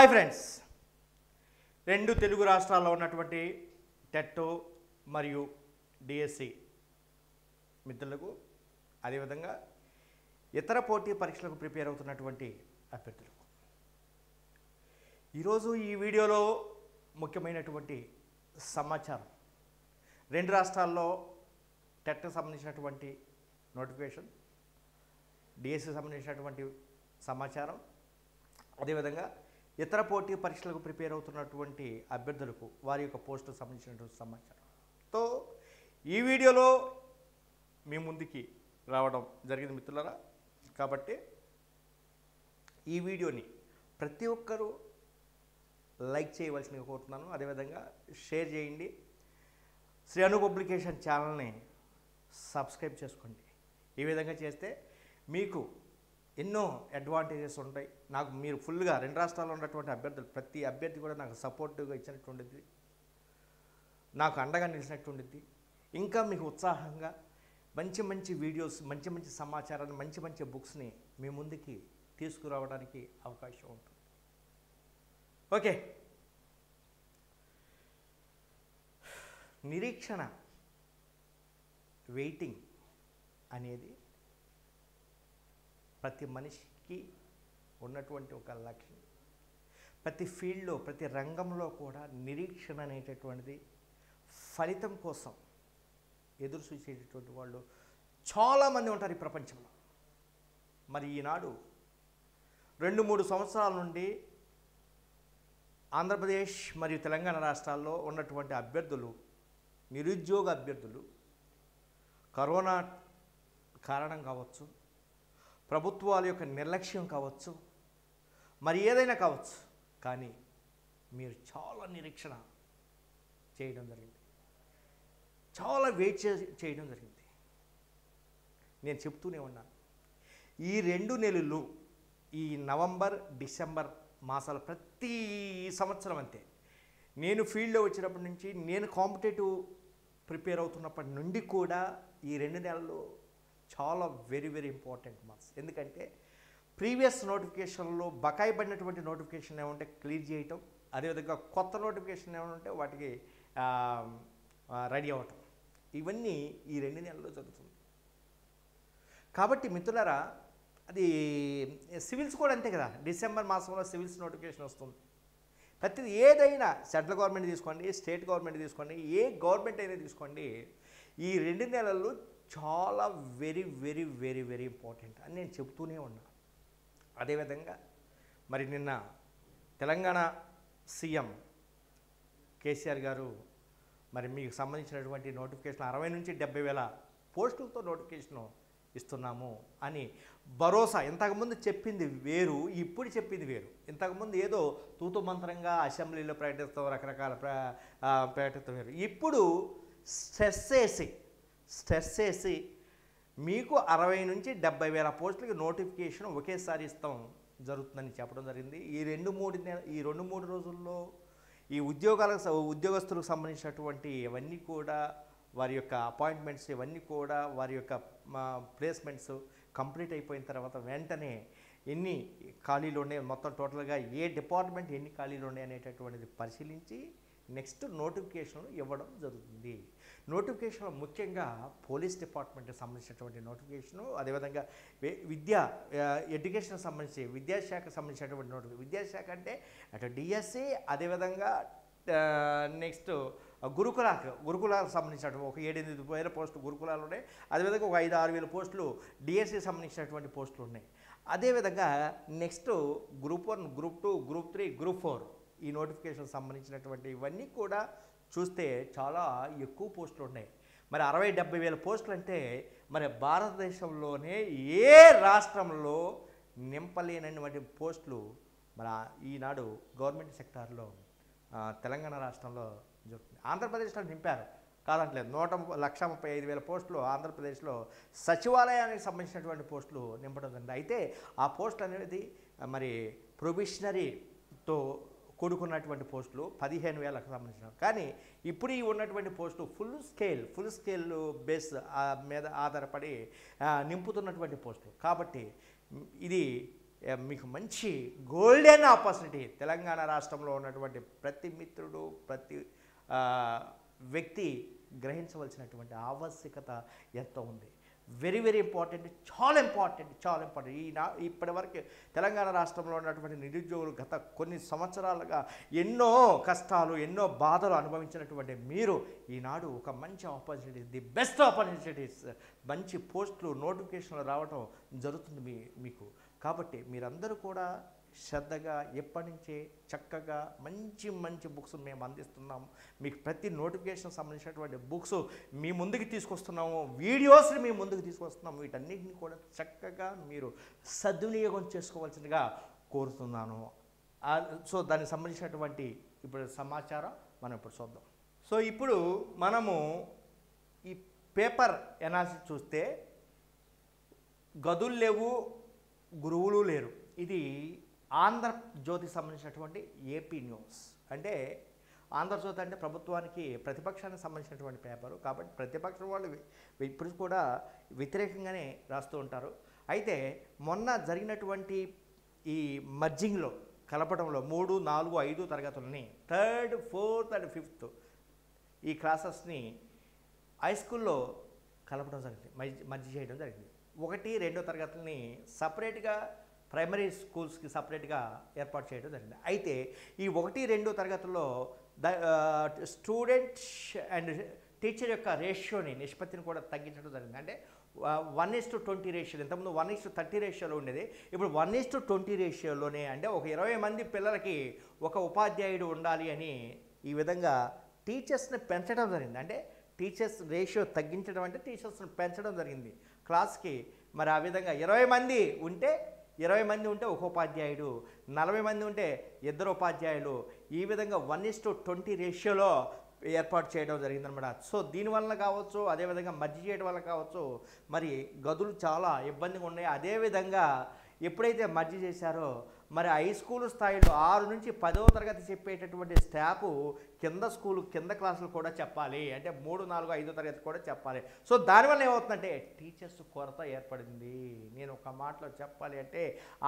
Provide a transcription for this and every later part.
Hi friends, రెండు తెలుగు రాష్ట్రాల్లో ఉన్నటువంటి టెట్ మరియు డిఎస్సి మిత్రులకు, అదేవిధంగా ఇతర పోటీ పరీక్షలకు ప్రిపేర్ అవుతున్నటువంటి అభ్యర్థులకు ఈరోజు ఈ వీడియోలో ముఖ్యమైనటువంటి సమాచారం, రెండు రాష్ట్రాల్లో టెట్కి సంబంధించినటువంటి నోటిఫికేషన్, డిఎస్సి సంబంధించినటువంటి సమాచారం, అదేవిధంగా ఇతర పోటీ పరీక్షలకు ప్రిపేర్ అవుతున్నటువంటి అభ్యర్థులకు వారి యొక్క పోస్టుకు సంబంధించినటువంటి సమాచారంతో ఈ వీడియోలో మీ ముందుకి రావడం జరిగింది మిత్రులారా. కాబట్టి ఈ వీడియోని ప్రతి ఒక్కరూ లైక్ చేయవలసిందిగా కోరుతున్నాను. అదేవిధంగా షేర్ చేయండి. శ్రీ అను పబ్లికేషన్ ఛానల్ని సబ్స్క్రైబ్ చేసుకోండి. ఈ విధంగా చేస్తే మీకు ఎన్నో అడ్వాంటేజెస్ ఉంటాయి. నాకు మీరు ఫుల్గా రెండు రాష్ట్రాల్లో ఉన్నటువంటి అభ్యర్థులు, ప్రతి అభ్యర్థి కూడా నాకు సపోర్టివ్గా ఇచ్చినటువంటిది, నాకు అండగా నిలిచినటువంటిది. ఇంకా మీకు ఉత్సాహంగా మంచి మంచి వీడియోస్, మంచి మంచి సమాచారాన్ని, మంచి మంచి బుక్స్ని మీ ముందుకి తీసుకురావడానికి అవకాశం ఉంటుంది. ఓకే, నిరీక్షణ, వెయిటింగ్ అనేది ప్రతి మనిషికి ఉన్నటువంటి ఒక లక్ష్యం. ప్రతి ఫీల్డ్లో, ప్రతి రంగంలో కూడా నిరీక్షణ అనేటటువంటిది, ఫలితం కోసం ఎదురు చూసేటటువంటి వాళ్ళు చాలామంది ఉంటారు ఈ ప్రపంచంలో. మరి ఈనాడు 2-3 సంవత్సరాల నుండి ఆంధ్రప్రదేశ్ మరియు తెలంగాణ రాష్ట్రాల్లో ఉన్నటువంటి అభ్యర్థులు, నిరుద్యోగ అభ్యర్థులు, కరోనా కారణం కావచ్చు, ప్రభుత్వాల యొక్క నిర్లక్ష్యం కావచ్చు, మరి ఏదైనా కావచ్చు, కానీ మీరు చాలా నిరీక్షణ చేయడం జరిగింది, చాలా వెయిట్ చేయడం జరిగింది. నేను చెప్తూనే ఉన్నాను, ఈ 2 నెలలు, ఈ నవంబర్, డిసెంబర్ మాసాలు ప్రతి సంవత్సరం అంతే. నేను ఫీల్డ్లో వచ్చినప్పటి నుంచి, నేను కాంపిటేటివ్ ప్రిపేర్ అవుతున్నప్పటి నుండి కూడా ఈ 2 నెలలు చాలా వెరీ వెరీ ఇంపార్టెంట్ మంత్స్. ఎందుకంటే ప్రీవియస్ నోటిఫికేషన్లో బకాయి పడినటువంటి నోటిఫికేషన్ ఏమంటే క్లియర్ చేయటం, అదేవిధంగా కొత్త నోటిఫికేషన్ ఏమంటే వాటికి రెడీ అవ్వటం, ఇవన్నీ ఈ 2 నెలల్లో జరుగుతుంది. కాబట్టి మిత్రులారా, అది సివిల్స్ కూడా అంతే కదా, డిసెంబర్ మాసంలో సివిల్స్ నోటిఫికేషన్ వస్తుంది. ప్రతిది ఏదైనా, సెంట్రల్ గవర్నమెంట్ తీసుకోండి, స్టేట్ గవర్నమెంట్ తీసుకోండి, ఏ గవర్నమెంట్ అయినా తీసుకోండి, ఈ 2 నెలలు చాలా very very very very important అని నేను చెప్తూనే ఉన్నా. అదేవిధంగా మరి నిన్న తెలంగాణ సీఎం కేసీఆర్ గారు మరి మీకు సంబంధించినటువంటి నోటిఫికేషన్ 60 నుంచి 70 వేల పోస్టులతో నోటిఫికేషన్ ఇస్తున్నాము అని భరోసా, ఇంతకుముందు చెప్పింది వేరు, ఇప్పుడు చెప్పింది వేరు. ఇంతకుముందు ఏదో తూతు మంత్రంగా అసెంబ్లీలో ప్రకటిస్తాం, రకరకాల ప్రకటిస్తాం వేరు. ఇప్పుడు స్ట్రెస్ చేసి మీకు 60 నుంచి 70 వేల పోస్టులకి నోటిఫికేషన్ ఒకేసారి ఇస్తాం జరుగుతుందని చెప్పడం జరిగింది. ఈ 2-3 రోజుల్లో ఈ ఉద్యోగస్తులకు సంబంధించినటువంటి ఇవన్నీ కూడా, వారి యొక్క అపాయింట్మెంట్స్ ఇవన్నీ కూడా, వారి యొక్క ప్లేస్మెంట్స్ కంప్లీట్ అయిపోయిన తర్వాత వెంటనే ఎన్ని ఖాళీలు ఉన్నాయి, మొత్తం టోటల్గా ఏ డిపార్ట్మెంట్ ఎన్ని ఖాళీలు ఉన్నాయి అనేటటువంటిది పరిశీలించి నెక్స్ట్ నోటిఫికేషన్ ఇవ్వడం జరుగుతుంది. నోటిఫికేషన్లో ముఖ్యంగా పోలీస్ డిపార్ట్మెంట్కి సంబంధించినటువంటి నోటిఫికేషను, అదేవిధంగా ఎడ్యుకేషన్ సంబంధించి విద్యాశాఖకు సంబంధించినటువంటి నోటిఫికేషన్. విద్యాశాఖ అంటే అటు డిఎస్సి, అదేవిధంగా నెక్స్ట్ గురుకులాలకు సంబంధించినటువంటి ఒక 7-8 వేల పోస్టులు గురుకులాలు ఉన్నాయి. అదేవిధంగా ఒక 5-6 వేల పోస్టులు డిఎస్సికి సంబంధించినటువంటి పోస్టులు ఉన్నాయి. అదేవిధంగా next group 1, group 2, group 3, group 4 ఈ నోటిఫికేషన్ సంబంధించినటువంటి ఇవన్నీ కూడా చూస్తే చాలా ఎక్కువ పోస్టులు ఉన్నాయి. మరి 60-70 వేల పోస్టులు అంటే మరి భారతదేశంలోనే ఏ రాష్ట్రంలో నింపలేనటువంటి పోస్టులు మరి ఈనాడు గవర్నమెంట్ సెక్టార్లో తెలంగాణ రాష్ట్రంలో జరుగుతుంది. ఆంధ్రప్రదేశ్లో నింపారు, కాదంటలేదు. 1,35,000 పోస్టులు ఆంధ్రప్రదేశ్లో సచివాలయానికి సంబంధించినటువంటి పోస్టులు నింపడం జరిగింది. అయితే ఆ పోస్టులు అనేది మరి ప్రొబిషనరీతో కూడుకున్నటువంటి పోస్టులు 15,000కు సంబంధించినవి. కానీ ఇప్పుడు ఈ ఉన్నటువంటి పోస్టులు ఫుల్ స్కేల్ బేస్ మీద ఆధారపడి నింపుతున్నటువంటి పోస్టులు. కాబట్టి ఇది మీకు మంచి గోల్డెన్ ఆపర్చునిటీ. తెలంగాణ రాష్ట్రంలో ఉన్నటువంటి ప్రతి మిత్రుడు, ప్రతి వ్యక్తి గ్రహించవలసినటువంటి ఆవశ్యకత ఎంతో ఉంది. వెరీ వెరీ ఇంపార్టెంట్, చాలా ఇంపార్టెంట్. ఇప్పటివరకు తెలంగాణ రాష్ట్రంలో ఉన్నటువంటి నిరుద్యోగులు గత కొన్ని సంవత్సరాలుగా ఎన్నో కష్టాలు, ఎన్నో బాధలు అనుభవించినటువంటి మీరు ఈనాడు ఒక మంచి ఆపర్చునిటీ, ది బెస్ట్ ఆపర్చునిటీస్, మంచి పోస్టులు, నోటిఫికేషన్లు రావడం జరుగుతుంది మీకు. కాబట్టి మీరందరూ కూడా శ్రద్ధగా ఎప్పటి నుంచే చక్కగా మంచి బుక్స్ మేము అందిస్తున్నాము. మీకు ప్రతి నోటిఫికేషన్ సంబంధించినటువంటి బుక్స్ మీ ముందుకు తీసుకొస్తున్నాము, వీడియోస్ని మీ ముందుకు తీసుకొస్తున్నాము. వీటన్నిటిని కూడా చక్కగా మీరు సద్వినియోగం చేసుకోవాల్సిందిగా కోరుతున్నాను. సో దానికి సంబంధించినటువంటి ఇప్పుడు సమాచారం మనం ఇప్పుడు చూద్దాం. సో ఇప్పుడు మనము ఈ పేపర్ ఎనాలిసిస్ చూస్తే గదులు లేవు, గురువులు లేరు. ఇది ఆంధ్రజ్యోతికి సంబంధించినటువంటి ఏపీ న్యూస్. అంటే ఆంధ్రజ్యోతి అంటే ప్రభుత్వానికి, ప్రతిపక్షానికి సంబంధించినటువంటి పేపరు. కాబట్టి ప్రతిపక్షం వాళ్ళు ఇప్పుడు కూడా వ్యతిరేకంగానే రాస్తూ ఉంటారు. అయితే మొన్న జరిగినటువంటి ఈ మర్జింగ్లో, కలపడంలో 3, 4, 5 తరగతులని 3rd, 4th and 5th ఈ క్లాసెస్ని హై స్కూల్లో కలపడం జరిగింది, మర్జీ చేయడం జరిగింది. 1, 2 తరగతులని సపరేట్గా ప్రైమరీ స్కూల్స్కి సపరేట్గా ఏర్పాటు చేయడం జరిగింది. అయితే ఈ 1, 2 తరగతుల్లో స్టూడెంట్ అండ్ టీచర్ యొక్క రేషియోని, నిష్పత్తిని కూడా తగ్గించడం జరిగింది. అంటే 1:20 రేషియో, ఇంతకుముందు 1:30 రేషియోలో ఉండేది, ఇప్పుడు 1:20 రేషియోలోనే. అంటే ఒక 20 మంది పిల్లలకి ఒక ఉపాధ్యాయుడు ఉండాలి అని ఈ విధంగా టీచర్స్ని పెంచడం జరిగింది. అంటే టీచర్స్ రేషియో తగ్గించడం అంటే టీచర్స్ని పెంచడం జరిగింది క్లాస్కి. మరి ఆ విధంగా 20 మంది ఉంటే ఒక ఉపాధ్యాయుడు, 40 మంది ఉంటే 2 ఉపాధ్యాయులు, ఈ విధంగా 1:20 రేషియోలో ఏర్పాటు చేయడం జరిగిందనమాట. సో దీనివల్ల కావచ్చు, అదేవిధంగా మర్జీ చేయడం వల్ల కావచ్చు, మరి గదులు చాలా ఇబ్బందిగా ఉన్నాయి. అదేవిధంగా ఎప్పుడైతే మర్జీ చేశారో మరి హై స్కూల్ స్థాయిలో 6 నుంచి 10వ తరగతి చెప్పేటటువంటి స్టాఫ్ కింద క్లాసులు కూడా చెప్పాలి. అంటే 3, 4, 5వ తరగతి కూడా చెప్పాలి. సో దానివల్ల ఏమవుతుందంటే టీచర్స్ కొరత ఏర్పడింది. నేను ఒక మాటలో చెప్పాలి అంటే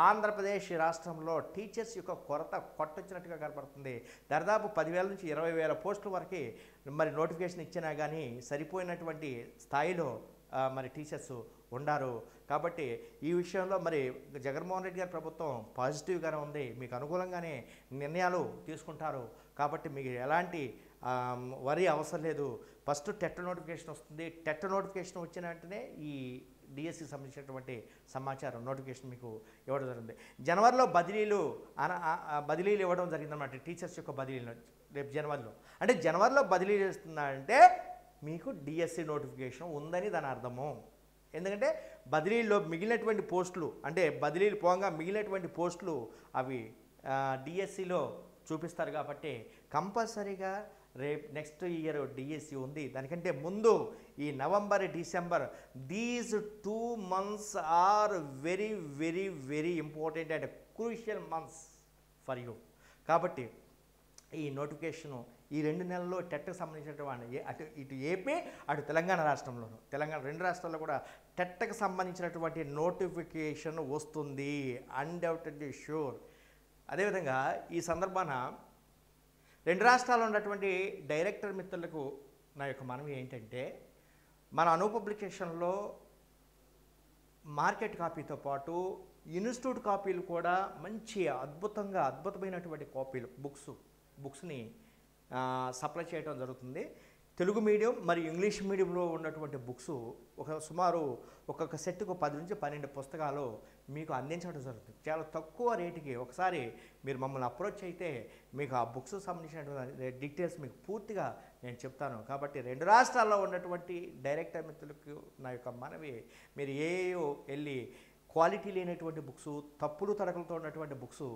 ఆంధ్రప్రదేశ్ రాష్ట్రంలో టీచర్స్ యొక్క కొరత కొట్టొచ్చినట్టుగా కనపడుతుంది. దాదాపు 10,000 నుంచి 20,000 పోస్టుల వరకు మరి నోటిఫికేషన్ ఇచ్చినా కానీ సరిపోయినటువంటి స్థాయిలో మరి టీచర్స్ ఉండారు. కాబట్టి ఈ విషయంలో మరి జగన్మోహన్ రెడ్డి గారి ప్రభుత్వం పాజిటివ్గానే ఉంది, మీకు అనుకూలంగానే నిర్ణయాలు తీసుకుంటారు. కాబట్టి మీకు ఎలాంటి వరి అవసరం లేదు. ఫస్ట్ టెట్ నోటిఫికేషన్ వస్తుంది. టెట్ నోటిఫికేషన్ వచ్చిన వెంటనే ఈ డిఎస్సికి సంబంధించినటువంటి సమాచారం నోటిఫికేషన్ మీకు ఇవ్వడం జరిగింది. జనవరిలో బదిలీలు ఇవ్వడం జరిగిందన్నమాట, టీచర్స్ యొక్క బదిలీలు రేపు జనవరిలో. అంటే జనవరిలో బదిలీ చేస్తున్నారంటే మీకు డిఎస్సి నోటిఫికేషన్ ఉందని దాని అర్థము. ఎందుకంటే బదిలీలో మిగిలినటువంటి పోస్టులు, అంటే బదిలీలు పోగా మిగిలినటువంటి పోస్టులు అవి డిఎస్సిలో చూపిస్తారు. కాబట్టి కంపల్సరీగా రేపు నెక్స్ట్ ఇయర్ డిఎస్సి ఉంది. దానికంటే ముందు ఈ November, December, these 2 months are very very very important and crucial months for you. కాబట్టి ఈ నోటిఫికేషను ఈ 2 నెలల్లో టెట్కి సంబంధించినటువంటి ఇటు ఏపీ, అటు తెలంగాణ రాష్ట్రంలోను, తెలంగాణ 2 రాష్ట్రాల్లో కూడా టెట్కి సంబంధించినటువంటి నోటిఫికేషన్ వస్తుంది, అన్డౌటెడ్లీ షూర్. అదేవిధంగా ఈ సందర్భాన 2 రాష్ట్రాల్లో ఉన్నటువంటి డైరెక్టర్ మిత్రులకు నా యొక్క మనవి ఏంటంటే, మన అను పబ్లికేషన్లో మార్కెట్ కాపీతో పాటు ఇన్స్టిట్యూట్ కాపీలు కూడా మంచి అద్భుతమైనటువంటి కాపీలు బుక్స్ని సప్లై చేయడం జరుగుతుంది. తెలుగు మీడియం మరియు ఇంగ్లీష్ మీడియంలో ఉన్నటువంటి బుక్స్ సుమారు ఒక్కొక్క సెట్కు 10 నుంచి 12 పుస్తకాలు మీకు అందించడం జరుగుతుంది చాలా తక్కువ రేటుకి. ఒకసారి మీరు మమ్మల్ని అప్రోచ్ అయితే మీకు ఆ బుక్స్ సంబంధించినటువంటి డీటెయిల్స్ మీకు పూర్తిగా నేను చెప్తాను. కాబట్టి 2 రాష్ట్రాల్లో ఉన్నటువంటి డైరెక్టర్ మిత్రులకు నా యొక్క మనవి, మీరు వెళ్ళి క్వాలిటీ లేనటువంటి బుక్స్, తప్పులు తడకలతో ఉన్నటువంటి బుక్స్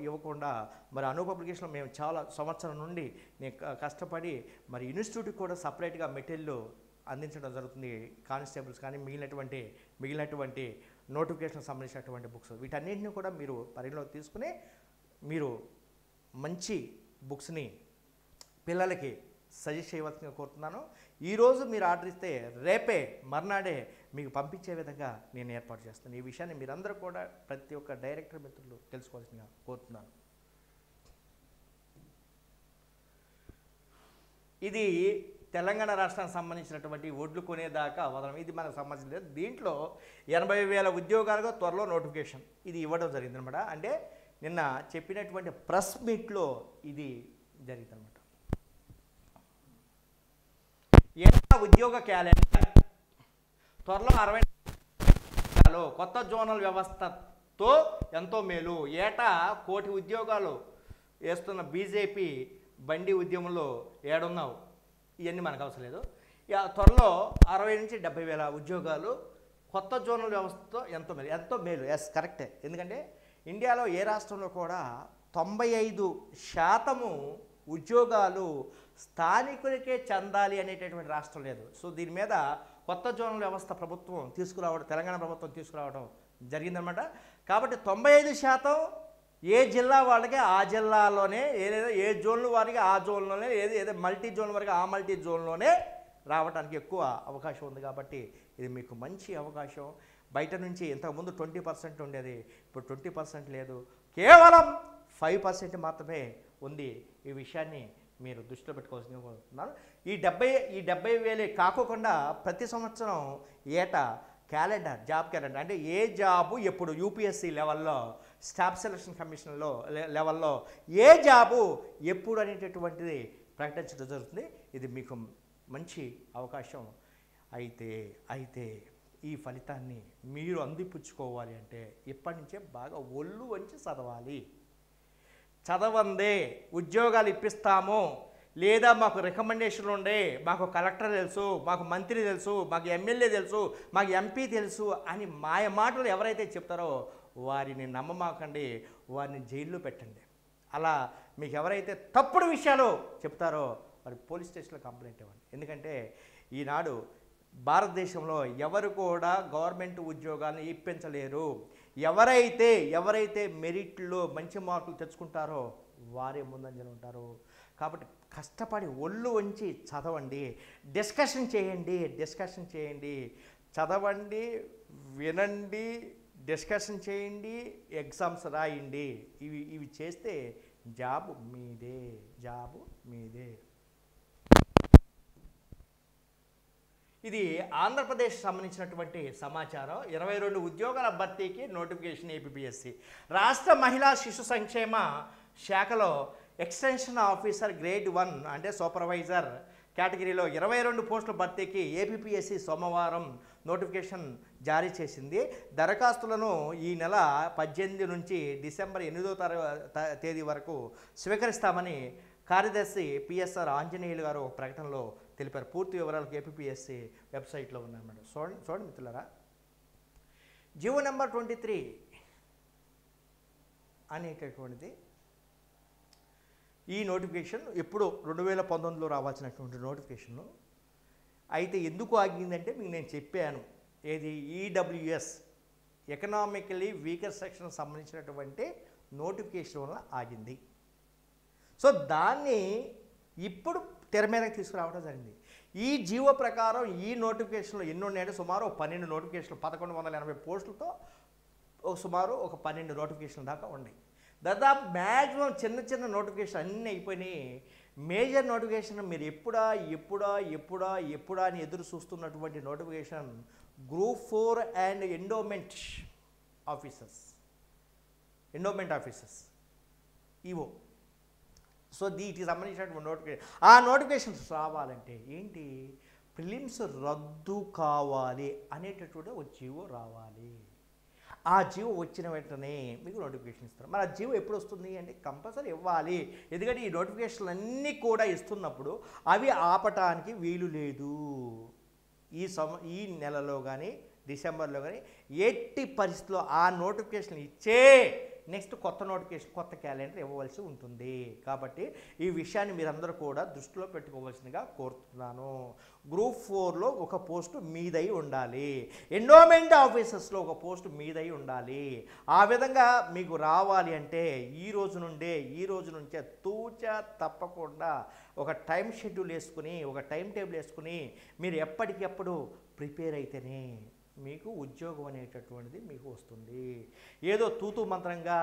ఇవ్వకుండా మరి అను పబ్లికేషన్లో మేము చాలా సంవత్సరం నుండి నేను కష్టపడి మరి ఇన్స్టిట్యూట్కి కూడా సపరేట్గా మెటీరియల్ అందించడం జరుగుతుంది. కానిస్టేబుల్స్ కానీ మిగిలినటువంటి నోటిఫికేషన్ సంబంధించినటువంటి బుక్స్, వీటన్నింటినీ కూడా మీరు పరిగణలోకి తీసుకుని మీరు మంచి బుక్స్ని పిల్లలకి సజెస్ట్ చేయవలసిందిగా కోరుతున్నాను. ఈరోజు మీరు ఆర్డర్ ఇస్తే రేపే మర్నాడే మీకు పంపించే విధంగా నేను ఏర్పాటు చేస్తాను. ఈ విషయాన్ని మీరందరూ కూడా ప్రతి ఒక్క డైరెక్టర్ మిత్రులు తెలుసుకోవాల్సిందిగా కోరుతున్నాను. ఇది తెలంగాణ రాష్ట్రానికి సంబంధించినటువంటి ఒడ్లు కొనేదాకా వదలం. ఇది మనకు సంబంధించిన దీంట్లో 80,000 ఉద్యోగాలుగా త్వరలో నోటిఫికేషన్ ఇది ఇవ్వడం జరిగిందనమాట. అంటే నిన్న చెప్పినటువంటి ప్రెస్ మీట్లో ఇది జరిగిందనమాట. ఏటా ఉద్యోగ క్యాలెండర్ త్వరలో 60 కొత్త జోనల్ వ్యవస్థతో ఎంతో మేలు. ఏటా 1 కోటి ఉద్యోగాలు వేస్తున్న బీజేపీ బండి ఉద్యమంలో ఏడున్నావు, ఇవన్నీ మనకు అవసరం లేదు. త్వరలో 60 నుంచి 70,000 ఉద్యోగాలు కొత్త జోనల్ వ్యవస్థతో ఎంతో మేలు. ఎస్, కరెక్టే. ఎందుకంటే ఇండియాలో ఏ రాష్ట్రంలో కూడా 95% ఉద్యోగాలు స్థానికులకే చెందాలి అనేటటువంటి రాష్ట్రం లేదు. సో దీని మీద కొత్త జోనల్ వ్యవస్థ తెలంగాణ ప్రభుత్వం తీసుకురావడం జరిగిందనమాట. కాబట్టి 95% ఏ జిల్లా వాళ్ళకి ఆ జిల్లాలోనే, ఏదైనా ఏ జోన్లు వారికి ఆ జోన్లోనే, ఏదో మల్టీ జోన్ వారికి ఆ మల్టీ జోన్లోనే రావడానికి ఎక్కువ అవకాశం ఉంది. కాబట్టి ఇది మీకు మంచి అవకాశం. బయట నుంచి ఇంతకుముందు 20% ఉండేది, ఇప్పుడు 20% లేదు, కేవలం 5% మాత్రమే ఉంది. ఈ విషయాన్ని మీరు దృష్టిలో పెట్టుకోవాల్సింది కోరుతున్నాను. ఈ 70,000 కాకుండా ప్రతి సంవత్సరం ఏటా జాబ్ క్యాలెండర్ అంటే ఏ జాబు ఎప్పుడు యూపీఎస్సీ లెవెల్లో, స్టాఫ్ సెలక్షన్ కమిషన్లో లెవెల్లో ఏ జాబు ఎప్పుడు అనేటటువంటిది ప్రకటించడం జరుగుతుంది. ఇది మీకు మంచి అవకాశం. అయితే ఈ ఫలితాన్ని మీరు అందిపుచ్చుకోవాలి అంటే ఇప్పటి నుంచే బాగా ఒళ్ళు వంచి చదవాలి. చదవందే ఉద్యోగాలు ఇప్పిస్తాము, లేదా మాకు రికమెండేషన్లు ఉండే, మాకు కలెక్టర్ తెలుసు, మాకు మంత్రి తెలుసు, మాకు ఎమ్మెల్యే తెలుసు, మాకు ఎంపీ తెలుసు అని మాయ మాటలు ఎవరైతే చెప్తారో వారిని నమ్మమాకండి, వారిని జైల్లో పెట్టండి. అలా మీకు ఎవరైతే తప్పుడు విషయాలు చెప్తారో వారి పోలీస్ స్టేషన్లో కంప్లైంట్ ఇవ్వండి. ఎందుకంటే ఈనాడు భారతదేశంలో ఎవరు కూడా గవర్నమెంట్ ఉద్యోగాలను ఇప్పించలేరు. ఎవరైతే మెరిట్లో మంచి మార్కులు తెచ్చుకుంటారో వారే ముందంజలు ఉంటారు. కాబట్టి కష్టపడి ఒళ్ళు వంచి చదవండి, డిస్కషన్ చేయండి, చదవండి, వినండి, డిస్కషన్ చేయండి, ఎగ్జామ్స్ రాయండి. ఇవి చేస్తే జాబు మీదే. ఇది ఆంధ్రప్రదేశ్ సంబంధించినటువంటి సమాచారం. 22 ఉద్యోగాల భర్తీకి నోటిఫికేషన్ ఏపీఎస్సీ. రాష్ట్ర మహిళా శిశు సంక్షేమ శాఖలో ఎక్స్టెన్షన్ ఆఫీసర్ గ్రేడ్ 1 అంటే సూపర్వైజర్ కేటగిరీలో 22 పోస్టుల భర్తీకి ఏపీఎస్సీ సోమవారం నోటిఫికేషన్ జారీ చేసింది. దరఖాస్తులను ఈ నెల 18 నుంచి డిసెంబర్ 8వ తేదీ వరకు స్వీకరిస్తామని కార్యదర్శి పిఎస్ఆర్ ఆంజనేయులు గారు ఒక ప్రకటనలో తెలిపారు. పూర్తి వివరాలకు ఏపీఎస్సీ వెబ్సైట్లో ఉన్నాయన్నమాట. చూడండి మిత్రులారా, జీవో నెంబర్ 23 అనేటటువంటిది ఈ నోటిఫికేషన్ ఎప్పుడో 2019లో రావాల్సినటువంటి నోటిఫికేషన్. అయితే ఎందుకు ఆగిందంటే మీకు నేను చెప్పాను, ఏది ఈడబ్ల్యూఎస్ ఎకనామికలీ వీకర్ సెక్షన్ సంబంధించినటువంటి నోటిఫికేషన్ వల్ల ఆగింది. సో దాన్ని ఇప్పుడు తెర మీదకి తీసుకురావడం జరిగింది. ఈ జీవో ప్రకారం ఈ నోటిఫికేషన్లో ఎన్ని ఉన్నాయంటే సుమారు 12 నోటిఫికేషన్లు, 1180 పోస్టులతో సుమారు 12 నోటిఫికేషన్ల దాకా ఉన్నాయి. దాదాపు మ్యాక్సిమం చిన్న నోటిఫికేషన్ అన్నీ అయిపోయినాయి. మేజర్ నోటిఫికేషన్ మీరు ఎప్పుడా అని ఎదురు చూస్తున్నటువంటి notification group 4 and endowment officers EO. So దీనికి సంబంధించినటువంటి నోటిఫికేషన్, ఆ నోటిఫికేషన్స్ రావాలంటే ఏంటి, ప్రిలిమ్స్ రద్దు కావాలి అనేటటువంటి ఒక జీవో రావాలి. ఆ జీవో వచ్చిన వెంటనే మీకు నోటిఫికేషన్ ఇస్తారు. మరి ఆ జీవో ఎప్పుడు వస్తుంది అంటే కంపల్సరీ ఇవ్వాలి. ఎందుకంటే ఈ నోటిఫికేషన్లు అన్నీ కూడా ఇస్తున్నప్పుడు అవి ఆపటానికి వీలు లేదు. ఈ నెలలో కానీ డిసెంబర్లో కానీ ఎట్టి పరిస్థితుల్లో ఆ నోటిఫికేషన్ ఇచ్చే నెక్స్ట్ కొత్త నోటిఫికేషన్ కొత్త క్యాలెండర్ ఇవ్వవలసి ఉంటుంది. కాబట్టి ఈ విషయాన్ని మీరందరూ కూడా దృష్టిలో పెట్టుకోవాల్సిందిగా కోరుతున్నాను. గ్రూప్ 4లో ఒక పోస్టు మీదై ఉండాలి, ఎండోమెంట్ ఆఫీసర్స్లో ఒక పోస్టు మీదై ఉండాలి. ఆ విధంగా మీకు రావాలి అంటే ఈ రోజు నుంచే తూచా తప్పకుండా ఒక టైం షెడ్యూల్ వేసుకుని, ఒక టైం టేబుల్ వేసుకుని మీరు ఎప్పటికప్పుడు ప్రిపేర్ అయితేనే మీకు ఉద్యోగం అనేటటువంటిది మీకు వస్తుంది. ఏదో తూతూ మంత్రంగా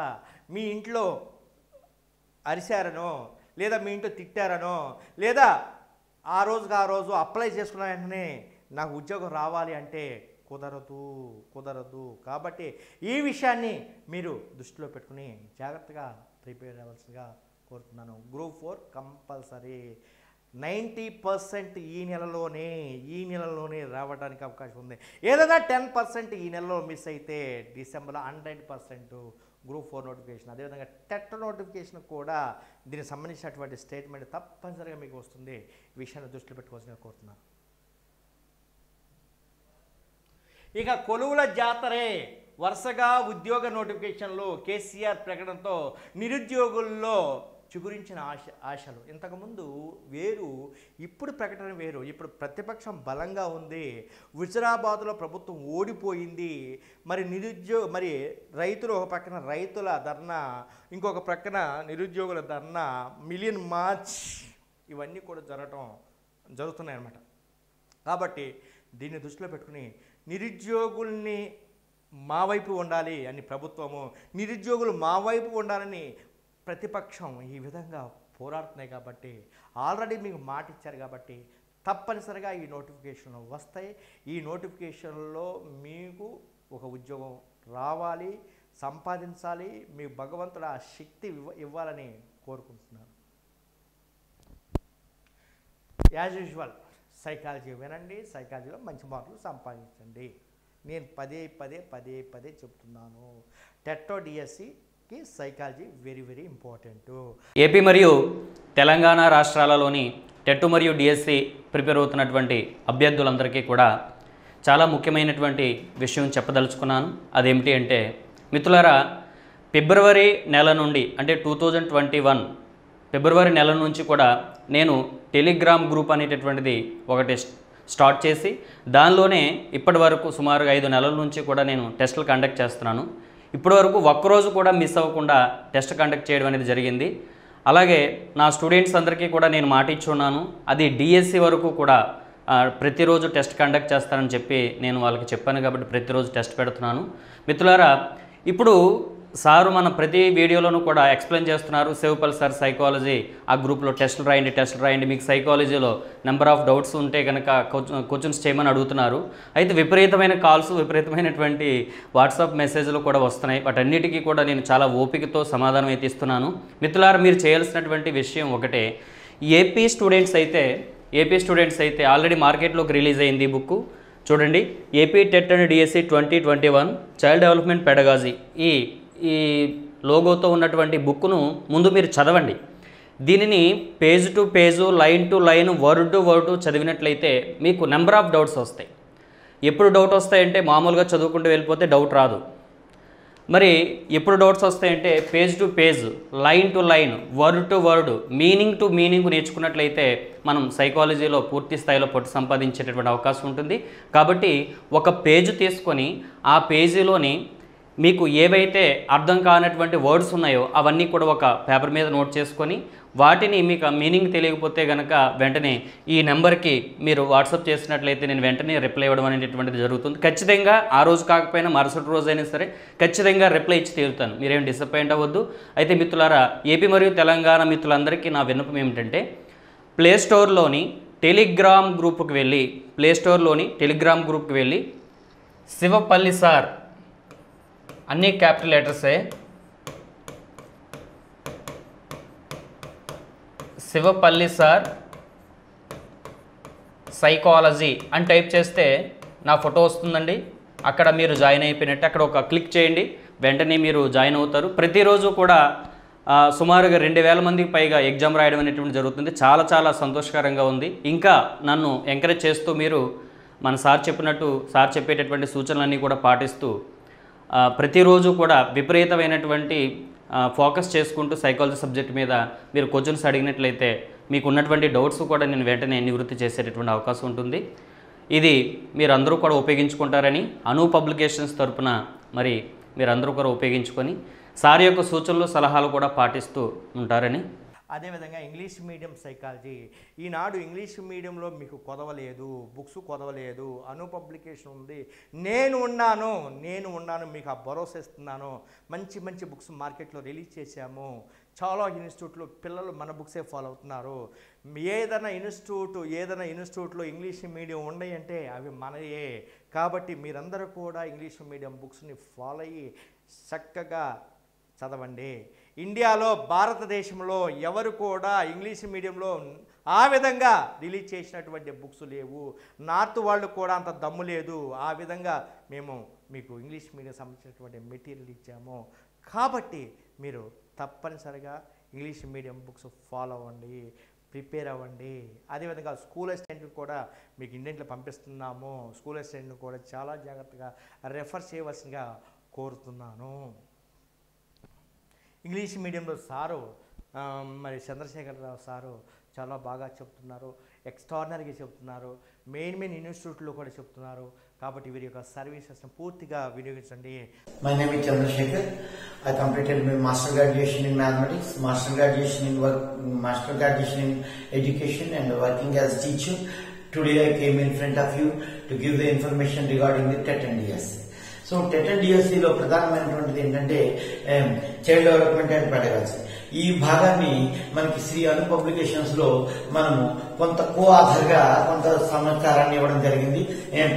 మీ ఇంట్లో అరిశారనో, లేదా మీ ఇంట్లో తిట్టారనో, లేదా ఆ రోజు అప్లై చేసుకున్న వెంటనే నాకు ఉద్యోగం రావాలి అంటే కుదరదు. కాబట్టి ఈ విషయాన్ని మీరు దృష్టిలో పెట్టుకుని జాగ్రత్తగా ప్రిపేర్ అవ్వాల్సిందిగా కోరుతున్నాను. గ్రూప్ 4 కంపల్సరీ 90% ఈ నెలలోనే రావడానికి అవకాశం ఉంది. ఏదైనా 10% ఈ నెలలో మిస్ అయితే డిసెంబర్లో 100% గ్రూప్ 4 నోటిఫికేషన్, అదేవిధంగా టెట్ నోటిఫికేషన్ కూడా దీనికి సంబంధించినటువంటి స్టేట్మెంట్ తప్పనిసరిగా మీకు వస్తుంది. ఈ విషయాన్ని దృష్టిలో పెట్టుకోవాల్సిందిగా కోరుతున్నాను. ఇక కొలువుల జాతరే వరుసగా ఉద్యోగ నోటిఫికేషన్లు, కేసీఆర్ ప్రకటనతో నిరుద్యోగుల్లో చిగురించిన ఆశలు ఇంతకుముందు వేరు, ఇప్పుడు ప్రకటన వేరు. ఇప్పుడు ప్రతిపక్షం బలంగా ఉంది. హుజరాబాద్లో ప్రభుత్వం ఓడిపోయింది. మరి రైతులు ఒక ప్రక్కన రైతుల ధర్నా, ఇంకొక ప్రక్కన నిరుద్యోగుల ధర్నా, మిలియన్ మార్చ్, ఇవన్నీ కూడా జరుగుతున్నాయి అన్నమాట. కాబట్టి దీన్ని దృష్టిలో పెట్టుకుని నిరుద్యోగుల్ని మా వైపు ఉండాలి అని ప్రభుత్వము, నిరుద్యోగులు మా వైపు ఉండాలని ప్రతిపక్షం ఈ విధంగా పోరాడుతున్నాయి. కాబట్టి ఆల్రెడీ మీకు మాట ఇచ్చారు కాబట్టి తప్పనిసరిగా ఈ నోటిఫికేషన్లు వస్తాయి. ఈ నోటిఫికేషన్లో మీకు ఒక ఉద్యోగం రావాలి, సంపాదించాలి. మీ భగవంతుడు ఆ శక్తి ఇవ్వాలని కోరుకుంటున్నాను. యాజ్ యూజువల్ సైకాలజీ వినండి, సైకాలజీలో మంచి మార్కులు సంపాదించండి. నేను పదే చెప్తున్నాను. టెట్టో డిఎస్సికి సైకాలజీ వెరీ ఇంపార్టెంట్. ఏపీ మరియు తెలంగాణ రాష్ట్రాలలోని టెట్ మరియు డిఎస్సి ప్రిపేర్ అవుతున్నటువంటి అభ్యర్థులందరికీ కూడా చాలా ముఖ్యమైనటువంటి విషయం చెప్పదలుచుకున్నాను. అదేమిటి అంటే మిత్రులారా, ఫిబ్రవరి నెల నుండి అంటే 2021 ఫిబ్రవరి నెల నుంచి కూడా నేను టెలిగ్రామ్ గ్రూప్ అనేటటువంటిది ఒకటి స్టార్ట్ చేసి దానిలోనే ఇప్పటి వరకు సుమారుగా 5 నెలల నుంచి కూడా నేను టెస్టులు కండక్ట్ చేస్తున్నాను. ఇప్పటి వరకు ఒక్కరోజు కూడా మిస్ అవ్వకుండా టెస్ట్ కండక్ట్ చేయడం అనేది జరిగింది. అలాగే నా స్టూడెంట్స్ అందరికీ కూడా నేను మాట ఇచ్చున్నాను, అది డిఎస్సి వరకు కూడా ప్రతిరోజు టెస్ట్ కండక్ట్ చేస్తానని చెప్పి నేను వాళ్ళకి చెప్పాను. కాబట్టి ప్రతిరోజు టెస్ట్ పెడుతున్నాను. మిత్రులారా, ఇప్పుడు సారు మన ప్రతి వీడియోలోనూ కూడా ఎక్స్ప్లెయిన్ చేస్తున్నారు. శివపల్ సార్ సైకాలజీ ఆ గ్రూప్లో టెస్టులు రాయండి, మీకు సైకాలజీలో నెంబర్ ఆఫ్ డౌట్స్ ఉంటే కనుక క్వశ్చన్స్ చేయమని అడుగుతున్నారు. అయితే విపరీతమైన కాల్స్, విపరీతమైనటువంటి వాట్సాప్ మెసేజ్లు కూడా వస్తున్నాయి. వాటన్నిటికీ కూడా నేను చాలా ఓపికతో సమాధానం అయితే ఇస్తున్నాను. మిత్రులారా, మీరు చేయాల్సినటువంటి విషయం ఒకటే. ఏపీ స్టూడెంట్స్ అయితే ఆల్రెడీ మార్కెట్లోకి రిలీజ్ అయింది ఈ బుక్. చూడండి, AP TET and DSC 2021 child development pedagogy, ఈ లోగోతో ఉన్నటువంటి బుక్ను ముందు మీరు చదవండి. దీనిని page to page, line to line, word to word చదివినట్లయితే మీకు నెంబర్ ఆఫ్ డౌట్స్ వస్తాయి. ఎప్పుడు డౌట్ వస్తాయంటే మామూలుగా చదువుకుంటూ వెళ్ళిపోతే డౌట్ రాదు. మరి ఎప్పుడు డౌట్స్ వస్తాయంటే page to page, line to line, word to word, meaning to meaning నేర్చుకున్నట్లయితే మనం సైకాలజీలో పూర్తి స్థాయిలో పట్టు సంపాదించేటటువంటి అవకాశం ఉంటుంది. కాబట్టి ఒక పేజ్ తీసుకొని ఆ పేజీలోని మీకు ఏవైతే అర్థం కానటువంటి వర్డ్స్ ఉన్నాయో అవన్నీ కూడా ఒక పేపర్ మీద నోట్ చేసుకొని వాటిని మీకు మీనింగ్ తెలియకపోతే కనుక వెంటనే ఈ నెంబర్కి మీరు వాట్సాప్ చేసినట్లయితే నేను వెంటనే రిప్లై ఇవ్వడం అనేటటువంటిది జరుగుతుంది. ఖచ్చితంగా ఆ రోజు కాకపోయినా మరుసటి రోజు అయినా సరే ఖచ్చితంగా రిప్లై ఇచ్చి తీరుతాను. మీరేం డిసప్పాయింట్ అవ్వద్దు. అయితే మిత్రులారా, ఏపీ మరియు తెలంగాణ మిత్రులందరికీ నా విన్నపం ఏమిటంటే ప్లేస్టోర్లోని టెలిగ్రామ్ గ్రూప్కి వెళ్ళి శివపల్లి సార్, అన్ని క్యాపిటల్ లెటర్సే, శివపల్లి సార్ సైకాలజీ అని టైప్ చేస్తే నా ఫోటో వస్తుందండి. అక్కడ మీరు జాయిన్ అయిపోయినట్టు అక్కడ ఒక క్లిక్ చేయండి, వెంటనే మీరు జాయిన్ అవుతారు. ప్రతిరోజు కూడా సుమారుగా 2000 మందికి పైగా ఎగ్జామ్ రాయడం అనేటువంటి జరుగుతుంది. చాలా సంతోషకరంగా ఉంది. ఇంకా నన్ను ఎంకరేజ్ చేస్తూ మీరు మన సార్ చెప్పినట్టు, సార్ చెప్పేటటువంటి సూచనలన్నీ కూడా పాటిస్తూ ప్రతిరోజు కూడా విపరీతమైనటువంటి ఫోకస్ చేసుకుంటూ సైకాలజీ సబ్జెక్ట్ మీద మీరు క్వశ్చన్స్ అడిగినట్లయితే మీకు ఉన్నటువంటి డౌట్స్ కూడా నేను వెంటనే నివృత్తి చేసేటటువంటి అవకాశం ఉంటుంది. ఇది మీరందరూ కూడా ఉపయోగించుకుంటారని అను పబ్లికేషన్స్ తరపున మరి మీరందరూ కూడా ఉపయోగించుకొని సార్ యొక్క సూచనలు సలహాలు కూడా పాటిస్తూ ఉంటారని. అదేవిధంగా ఇంగ్లీష్ మీడియం సైకాలజీ, ఈనాడు ఇంగ్లీష్ మీడియంలో మీకు కొదవలేదు, బుక్స్ కొదవలేదు, అను పబ్లికేషన్ ఉంది, నేను ఉన్నాను మీకు ఆ భరోసా ఇస్తున్నాను. మంచి మంచి బుక్స్ మార్కెట్లో రిలీజ్ చేశాము. చాలా ఇన్స్టిట్యూట్లో పిల్లలు మన బుక్సే ఫాలో అవుతున్నారు. ఏదైనా ఇన్స్టిట్యూట్లో ఇంగ్లీష్ మీడియం ఉన్నాయంటే అవి మనయే. కాబట్టి మీరందరూ కూడా ఇంగ్లీష్ మీడియం బుక్స్ని ఫాలో అయ్యి చక్కగా చదవండి. ఇండియాలో భారతదేశంలో ఎవరు కూడా ఇంగ్లీష్ మీడియంలో ఆ విధంగా రిలీజ్ చేసినటువంటి బుక్స్ లేవు. నార్త్ వాళ్ళు కూడా అంత దమ్ము లేదు. ఆ విధంగా మేము మీకు ఇంగ్లీష్ మీడియం సంబంధించినటువంటి మెటీరియల్ ఇచ్చాము. కాబట్టి మీరు తప్పనిసరిగా ఇంగ్లీష్ మీడియం బుక్స్ ఫాలో అవ్వండి, ప్రిపేర్ అవ్వండి. అదేవిధంగా స్కూల్ అసిస్టెంట్ కూడా మీకు ఇండియన్లో పంపిస్తున్నాము. స్కూల్ అసిస్టెంట్ని కూడా చాలా జాగ్రత్తగా రెఫర్ చేయవలసిందిగా కోరుతున్నాను. ఇంగ్లీష్ మీడియంలో సారు మరి చంద్రశేఖరరావు సారు చాలా బాగా చెప్తున్నారు, ఎక్స్ట్రాడినరీగా చెప్తున్నారు, మెయిన్ ఇన్స్టిట్యూట్లో కూడా చెప్తున్నారు. కాబట్టి వీరి యొక్క సర్వీసెస్ని పూర్తిగా వినియోగించండి. My name is Chandrasekhar. I completed my master graduation in mathematics, master graduation in education and working as teacher. Today I came in front of you to give the information regarding the TET and DSE. So TET and డిఎస్సిలో ప్రధానమైనటువంటిది ఏంటంటే child development and pedagogy. ఈ భాగాన్ని మనకి శ్రీ అను publications లో మనము కొంత ఆధార్గా కొంత సమాచారాన్ని ఇవ్వడం జరిగింది.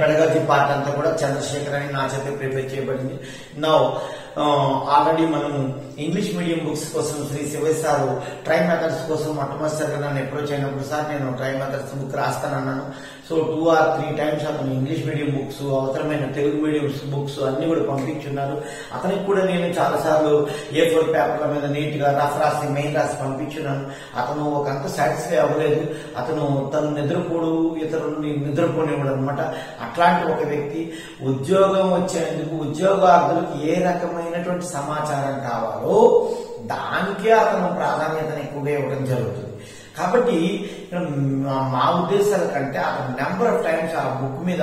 పెడగాజీ పార్ట్ అంతా కూడా చంద్రశేఖర్ అని నా చేత ప్రిపేర్ చేయబడింది. నౌ ఆల్రెడీ మనము ఇంగ్లీష్ మీడియం బుక్స్ కోసం Shri Shivayya sir tri methods కోసం మొట్టమొదటిసారిగా నన్ను అప్రోచ్ అయినప్పుడు సార్ నేను ట్రై మెథడ్స్ బుక్ రాస్తానన్నాను. సో 2 or 3 times అతను ఇంగ్లీష్ మీడియం బుక్స్, అవసరమైన తెలుగు మీడియం బుక్స్ అన్ని కూడా పంపించున్నారు. అతనికి కూడా నేను చాలా సార్లు A4 పేపర్ల మీద నీట్ గా రాసి మెయిన్ రాసి పంపించున్నాను. అతను ఒకంత సాటిస్ఫై అవ్వలేదు. అతను తను నిద్రపోడు, ఇతరులని నిద్రపోనివ్వడు అనమాట. అట్లాంటి ఒక వ్యక్తి ఉద్యోగం వచ్చేందుకు ఉద్యోగార్థులకు ఏ రకమైనటువంటి సమాచారం కావాలో దానికే అతను ప్రాధాన్యతను ఎక్కువగా ఇవ్వడం జరుగుతుంది. కాబట్టి మా ఉద్దేశాల కంటే అతను నెంబర్ ఆఫ్ టైమ్స్ ఆ బుక్ మీద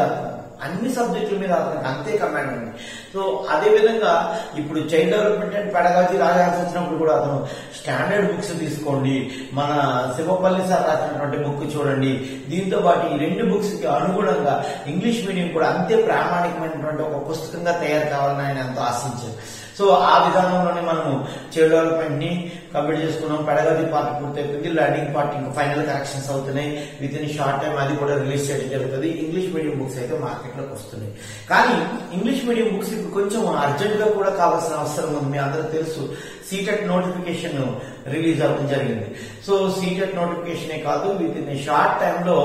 అన్ని సబ్జెక్టుల మీద అతనికి అంతే కమాండ్ ఉంది. సో అదేవిధంగా ఇప్పుడు చైల్డ్ డెవలప్మెంట్ అండ్ పెడగాజీ రాయాల్సి వచ్చినప్పుడు కూడా అతను స్టాండర్డ్ బుక్స్ తీసుకోండి, మన శివపల్లి సార్ రాసినటువంటి బుక్ చూడండి. దీంతో పాటు ఈ 2 బుక్స్ కి అనుగుణంగా ఇంగ్లీష్ మీడియం కూడా అంతే ప్రామాణికమైనటువంటి ఒక పుస్తకంగా తయారు కావాలని ఆయన ఎంతో ఆశించారు. సో ఆ విధానంలోనే మనము చైల్డ్ డెవలప్మెంట్ ని కంప్లీట్ చేసుకున్నాం. పెడగాజీ పార్ట్ పూర్తయిపోయింది. లర్నింగ్ పార్ట్ ఇంకా ఫైనల్ కరెక్షన్స్ అవుతున్నాయి. విత్ ఇన్ షార్ట్ టైం అది కూడా రిలీజ్ చేయడం జరుగుతుంది. ఇంగ్లీష్ మీడియం బుక్స్ అయితే మార్కెట్ లోకి వస్తున్నాయి. కానీ ఇంగ్లీష్ మీడియం బుక్స్ ఇప్పుడు కొంచెం అర్జెంట్ గా కూడా కావాల్సిన అవసరం ఉంది. మీ అందరూ తెలుసు సీటెట్ నోటిఫికేషన్ రిలీజ్ అవ్వడం జరిగింది. సో సీటెట్ నోటిఫికేషనే కాదు, విత్ ఇన్ షార్ట్ టైంలో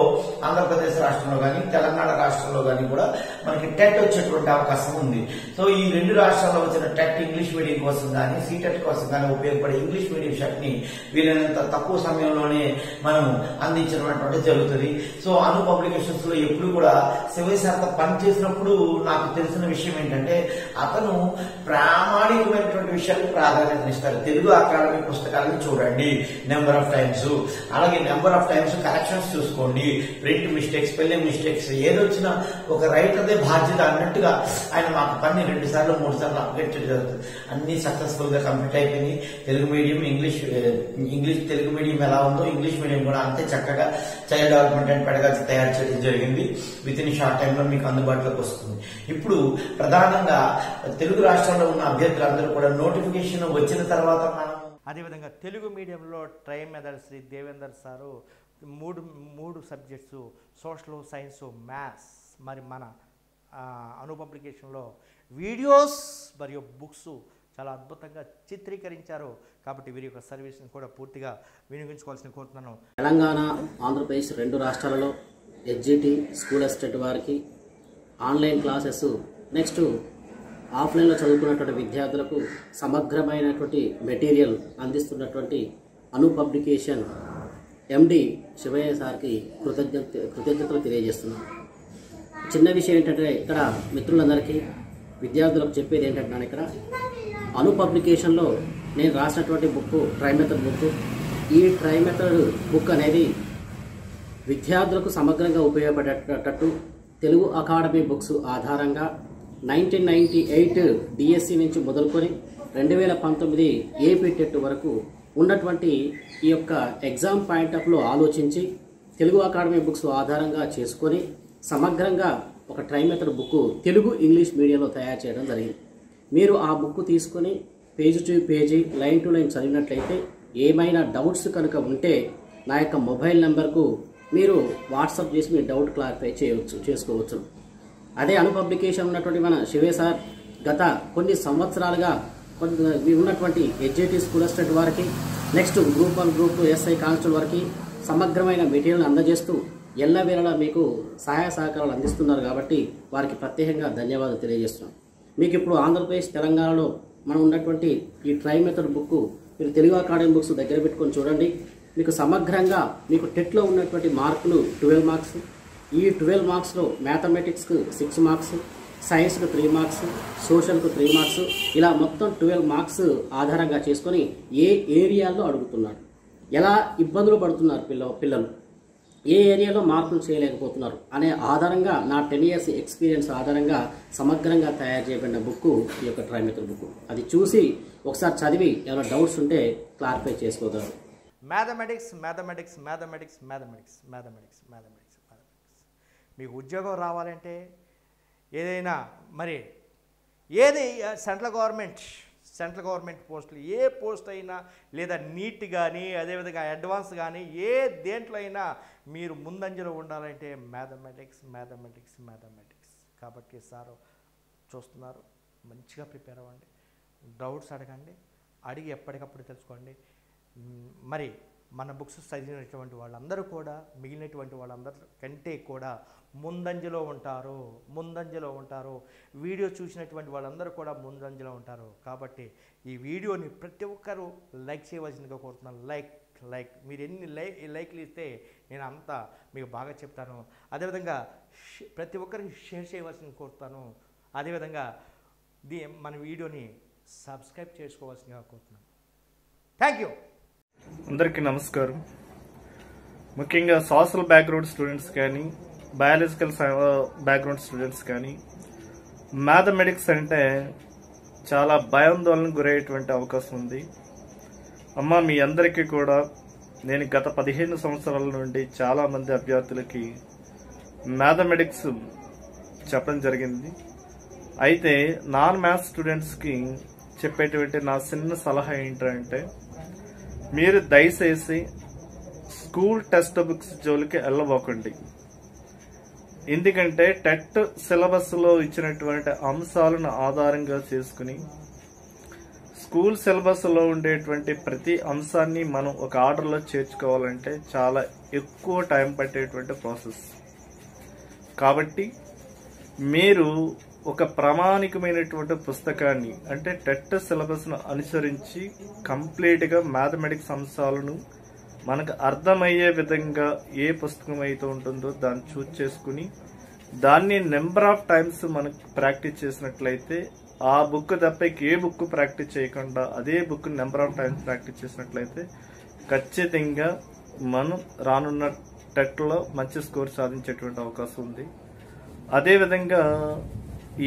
ఆంధ్రప్రదేశ్ రాష్ట్రంలో కానీ తెలంగాణ రాష్ట్రంలో కానీ కూడా మనకి టెట్ వచ్చేటువంటి అవకాశం ఉంది. సో ఈ 2 రాష్ట్రాల్లో వచ్చిన టెట్ ఇంగ్లీష్ మీడియం కోసం కానీ సీటెట్ కోసం కానీ ఉపయోగపడే ఇంగ్లీష్ మీడియం షర్ట్ ని వీలైనంత తక్కువ సమయంలోనే మనం అందించడం జరుగుతుంది. సో అను పబ్లికేషన్స్ లో ఎప్పుడు కూడా శివయ్య సార్తో పని చేసినప్పుడు నాకు తెలిసిన విషయం ఏంటంటే అతను ప్రామాణికమైనటువంటి విషయాలకు ప్రాధాన్యతనిస్తారు. తెలుగు అకాడమీ పుస్తకాలను చూడండి నెంబర్ ఆఫ్ టైమ్స్, అలాగే నెంబర్ ఆఫ్ టైమ్స్ కరెక్షన్స్ చూసుకోండి, ప్రింట్ మిస్టేక్స్, స్పెల్లింగ్ మిస్టేక్స్ ఏదొచ్చినా ఒక రైటర్దే బాధ్యత అన్నట్టుగా ఆయన మాకు పని 2 సార్లు 3 సార్లు అప్డేట్ చేయడం జరుగుతుంది. అన్ని సక్సెస్ఫుల్ గా కంప్లీట్ అయిపోయింది. Telugu medium English Telugu medium ఎలా ఉందో ఇంగ్లీష్ మీడియం కూడా అంతే చక్కగా చైల్డ్ డెవలప్మెంట్ అండ్ పెడగాజీ తయారు చేయడం జరిగింది. విత్ ఇన్ షార్ట్ టైంలో మీకు అందుబాటులోకి వస్తుంది. ఇప్పుడు ప్రధానంగా తెలుగు రాష్ట్రాల్లో ఉన్న అభ్యర్థులందరూ కూడా నోటిఫికేషన్ వచ్చిన తర్వాత మనం అదేవిధంగా తెలుగు మీడియంలో try method Shri Devender sir మూడు సబ్జెక్ట్స్ సోషల్, సైన్స్, మ్యాథ్స్ మరి మన అను పబ్లికేషన్లో వీడియోస్ మరియు బుక్స్ చాలా అద్భుతంగా చిత్రీకరించారు. కాబట్టి వీరి యొక్క సర్వీస్ని కూడా పూర్తిగా వినియోగించుకోవాల్సిన కోరుతున్నాను. తెలంగాణ, ఆంధ్రప్రదేశ్ 2 రాష్ట్రాలలో ఎస్జిటి స్కూల్ అసిస్టెంట్ వారికి ఆన్లైన్ క్లాసెస్, నెక్స్ట్ ఆఫ్లైన్లో చదువుకున్నటువంటి విద్యార్థులకు సమగ్రమైనటువంటి మెటీరియల్ అందిస్తున్నటువంటి అను పబ్లికేషన్ ఎండి శివయ్య సార్కి కృతజ్ఞతలు తెలియజేస్తున్నాను. చిన్న విషయం ఏంటంటే ఇక్కడ మిత్రులందరికీ విద్యార్థులకు చెప్పేది ఏంటంటే ఇక్కడ అను పబ్లికేషన్లో నేను రాసినటువంటి బుక్ ట్రై మెథడ్ బుక్. ఈ ట్రై మెథడ్ బుక్ అనేది విద్యార్థులకు సమగ్రంగా ఉపయోగపడేటట్టు తెలుగు అకాడమీ బుక్స్ ఆధారంగా 1998 డిఎస్సి నుంచి మొదలుకొని 2019 ఏపీ టెట్ వరకు ఉన్నటువంటి ఈ యొక్క ఎగ్జామ్ పాయింట్ ఆఫ్లో ఆలోచించి తెలుగు అకాడమీ బుక్స్ ఆధారంగా చేసుకొని సమగ్రంగా ఒక try method book Telugu English మీడియంలో తయారు చేయడం జరిగింది. మీరు ఆ బుక్ తీసుకొని page to page line to line చదివినట్లయితే ఏమైనా డౌట్స్ కనుక ఉంటే నా యొక్క మొబైల్ నెంబర్కు మీరు వాట్సాప్ చేసి మీ డౌట్ క్లారిఫై చేసుకోవచ్చు. అదే అను పబ్లికేషన్ ఉన్నటువంటి మన శివే సార్ గత కొన్ని సంవత్సరాలుగా ఉన్నటువంటి ఎడ్జిటి స్కూల్ అసిస్టెంట్ వారికి next group 1 group 2 SI constable వారికి సమగ్రమైన మెటీరియల్ అందజేస్తూ ఎల్లవేళలా మీకు సహాయ సహకారాలు అందిస్తున్నారు కాబట్టి వారికి ప్రత్యేకంగా ధన్యవాదాలు తెలియజేస్తున్నాం. మీకు ఇప్పుడు ఆంధ్రప్రదేశ్ తెలంగాణలో మనం ఉన్నటువంటి ఈ ట్రై మెథడ్ బుక్ మీరు తెలుగు అకాడమీ బుక్స్ దగ్గర పెట్టుకొని చూడండి. మీకు సమగ్రంగా మీకు టెట్లో ఉన్నటువంటి మార్కులు 12 మార్క్స్. ఈ 12 మార్క్స్లో మ్యాథమెటిక్స్కు 6 మార్క్స్, సైన్స్కు 3 మార్క్స్, సోషల్కు 3 మార్క్స్, ఇలా మొత్తం 12 మార్క్స్ ఆధారంగా చేసుకొని ఏ ఏరియాల్లో అడుగుతున్నారు, ఎలా ఇబ్బందులు పడుతున్నారు పిల్లలు, ఏ ఏరియాలో మార్కులు చేయలేకపోతున్నారు అనే ఆధారంగా నా 10 years ఎక్స్పీరియన్స్ ఆధారంగా సమగ్రంగా తయారు చేయబడిన బుక్ ఈ యొక్క ట్రై మెథడ్ బుక్. అది చూసి ఒకసారి చదివి ఏమైనా డౌట్స్ ఉంటే క్లారిఫై చేసుకోగలరు. Mathematics mathematics mathematics mathematics mathematics mathematics mathematics మీకు ఉద్యోగం రావాలంటే ఏదైనా మరి ఏది సెంట్రల్ గవర్నమెంట్ పోస్టులు ఏ పోస్ట్ అయినా లేదా నీట్ కానీ అదేవిధంగా అడ్వాన్స్ కానీ ఏ దేంట్లో అయినా మీరు ముందంజలో ఉండాలంటే మ్యాథమెటిక్స్ మ్యాథమెటిక్స్ మ్యాథమెటిక్స్. కాబట్టి సార్ చూస్తున్నారు, మంచిగా ప్రిపేర్ అవ్వండి, డౌట్స్ అడగండి, అడిగి ఎప్పటికప్పుడు తెలుసుకోండి. మరి మన బుక్స్ చదివినటువంటి వాళ్ళందరూ కూడా మిగిలినటువంటి వాళ్ళందరి కంటే కూడా ముందంజలో ఉంటారు. వీడియో చూసినటువంటి వాళ్ళందరూ కూడా ముందంజలో ఉంటారు. కాబట్టి ఈ వీడియోని ప్రతి ఒక్కరూ లైక్ చేయవలసిందిగా కోరుతున్నాను. లైక్ మీరు ఎన్ని లైక్లు ఇస్తే నేను అంతా మీకు బాగా చెప్తాను. అదేవిధంగా ప్రతి ఒక్కరికి షేర్ చేయవలసింది కోరుతాను. అదేవిధంగా మన వీడియోని సబ్స్క్రైబ్ చేసుకోవాల్సిందిగా కోరుతున్నాను. Thank you. అందరికీ నమస్కారం. ముఖ్యంగా సోషల్ బ్యాక్గ్రౌండ్ స్టూడెంట్స్ కానీ బయాలజికల్ బ్యాక్గ్రౌండ్ స్టూడెంట్స్ కానీ మ్యాథమెటిక్స్ అంటే చాలా భయాందోళనకు గురయ్యేటువంటి అవకాశం ఉంది. అమ్మ మీ అందరికీ కూడా నేను గత 15 సంవత్సరాల నుండి చాలామంది అభ్యర్థులకి మ్యాథమెటిక్స్ చెప్పడం జరిగింది. అయితే నాన్ మ్యాథ్స్ స్టూడెంట్స్కి చెప్పేటువంటి నా చిన్న సలహా ఏంటంటే మీరు దయచేసి స్కూల్ టెక్స్ట్ బుక్స్ జోలికి వెళ్ళబోకండి. ఎందుకంటే టెట్ సిలబస్లో ఇచ్చినటువంటి అంశాలను ఆధారంగా చేసుకుని స్కూల్ సిలబస్లో ఉండేటువంటి ప్రతి అంశాన్ని మనం ఒక ఆర్డర్లో చేర్చుకోవాలంటే చాలా ఎక్కువ టైం పట్టేటువంటి ప్రాసెస్. కాబట్టి మీరు ఒక ప్రామాణికమైనటువంటి పుస్తకాన్ని అంటే టెట్ సిలబస్ను అనుసరించి కంప్లీట్గా మ్యాథమెటిక్స్ అంశాలను మనకు అర్థమయ్యే విధంగా ఏ పుస్తకం అయితే ఉంటుందో దాన్ని చూస్ చేసుకుని దాన్ని నెంబర్ ఆఫ్ టైమ్స్ మనకు ప్రాక్టీస్ చేసినట్లయితే ఆ బుక్ తప్ప ఏ బుక్ ప్రాక్టీస్ చేయకుండా అదే book number of times practice చేసినట్లయితే ఖచ్చితంగా మనం రానున్న టెట్లో మంచి స్కోర్ సాధించేటువంటి అవకాశం ఉంది. అదేవిధంగా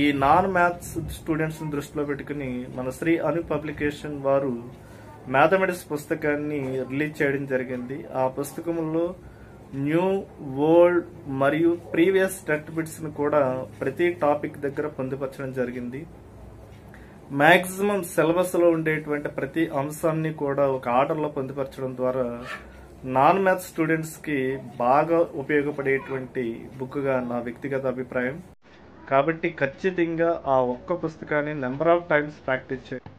ఈ నాన్ మ్యాథ్స్ స్టూడెంట్స్ని దృష్టిలో పెట్టుకుని మన శ్రీ అను పబ్లికేషన్ వారు మ్యాథమెటిక్స్ పుస్తకాన్ని రిలీజ్ చేయడం జరిగింది. ఆ పుస్తకంలో న్యూ, ఓల్డ్ మరియు ప్రీవియస్ టెట్ బిట్స్ను కూడా ప్రతి టాపిక్ దగ్గర పొందుపరచడం జరిగింది. మ్యాక్సిమం సిలబస్లో ఉండేటువంటి ప్రతి అంశాన్ని కూడా ఒక ఆర్డర్లో పొందుపరచడం ద్వారా నాన్ మ్యాథ్స్ స్టూడెంట్స్కి బాగా ఉపయోగపడేటువంటి బుక్గా నా వ్యక్తిగత అభిప్రాయం. కాబట్టి ఖచ్చితంగా ఆ ఒక్క పుస్తకాన్ని నెంబర్ ఆఫ్ టైమ్స్ ప్రాక్టీస్ చేయండి.